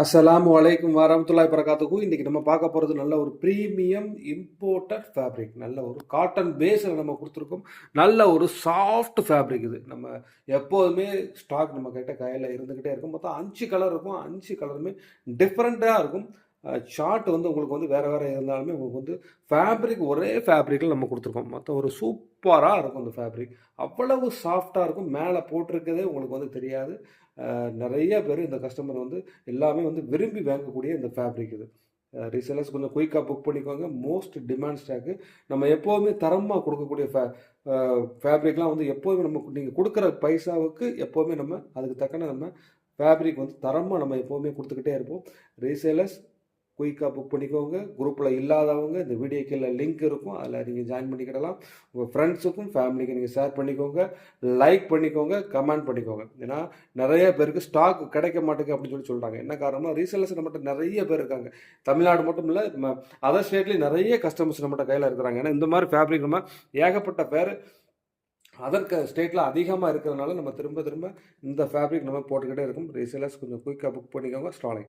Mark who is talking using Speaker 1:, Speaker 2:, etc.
Speaker 1: அஸ்ஸலாமு அலைக்கும் வரமத்துல்லாஹி வரகாத்துஹு. இன்றைக்கி நம்ம பார்க்க போகிறது நல்ல ஒரு ப்ரீமியம் இம்போர்ட்டட் ஃபேப்ரிக். நல்ல ஒரு காட்டன் பேஸில் நம்ம கொடுத்துருக்கோம். நல்ல ஒரு சாஃப்ட் ஃபேப்ரிக் இது. நம்ம எப்போதுமே ஸ்டாக் நம்ம கிட்ட கையில் இருந்துக்கிட்டே இருக்கும். மொத்தம் 5 கலர் இருக்கும். 5 கலருமே டிஃப்ரெண்ட்டாக இருக்கும். ஷார்ட் வந்து உங்களுக்கு வந்து வேறு வேறு இருந்தாலுமே உங்களுக்கு வந்து ஃபேப்ரிக் ஒரே ஃபேப்ரிக்கில் நம்ம கொடுத்துருக்கோம். மொத்தம் ஒரு சூப்பராக இருக்கும் இந்த ஃபேப்ரிக். அவ்வளவு சாஃப்டாக இருக்கும். மேலே போட்டிருக்கதே உங்களுக்கு வந்து தெரியாது. நிறைய பேர் இந்த கஸ்டமர் வந்து எல்லாமே வந்து விரும்பி வாங்கக்கூடிய இந்த ஃபேப்ரிக் இது. ரீசேலர்ஸ் கொஞ்சம் குயிக்காக புக் பண்ணிக்கோங்க. Most demand stock. நம்ம எப்போதுமே தரமாக கொடுக்கக்கூடிய ஃபேப்ரிக்லாம் வந்து எப்போதுமே நம்ம நீங்கள் கொடுக்குற பைசாவுக்கு எப்போதுமே நம்ம அதுக்கு தக்கன நம்ம ஃபேப்ரிக் வந்து தரமாக நம்ம எப்போதுமே கொடுத்துக்கிட்டே இருப்போம். ரீசேலர்ஸ் குயிக்காக புக் பண்ணிக்கோங்க. குரூப்பில் இல்லாதவங்க இந்த வீடியோ கீழே லிங்க் இருக்கும், அதில் நீங்கள் ஜாயின் பண்ணிக்கிடலாம். உங்கள் ஃப்ரெண்ட்ஸுக்கும் ஃபேமிலிக்கு நீங்கள் ஷேர் பண்ணிக்கோங்க, லைக் பண்ணிக்கோங்க, கமெண்ட் பண்ணிக்கோங்க. ஏன்னா நிறைய பேருக்கு ஸ்டாக் கிடைக்க மாட்டேங்குது அப்படின்னு சொல்கிறாங்க. என்ன காரணம்னா ரீசேலர்ஸ் நம்மகிட்ட நிறைய பேர் இருக்காங்க. தமிழ்நாடு மட்டும் இல்லை, நம்ம அதர் ஸ்டேட்லேயும் நிறைய கஸ்டமர்ஸ் நம்மகிட்ட கையில் இருக்கிறாங்க. ஏன்னா இந்த மாதிரி ஃபேப்ரிக் நம்ம ஏகப்பட்ட பேர் அதர் ஸ்டேட்டில் அதிகமாக இருக்கிறதுனால நம்ம திரும்ப திரும்ப இந்த ஃபேப்ரிக் நம்ம போட்டுக்கிட்டே இருக்கும். ரீசேலர்ஸ் கொஞ்சம் குயிக்காக புக் பண்ணிக்கோங்க. ஸ்டாலிங்.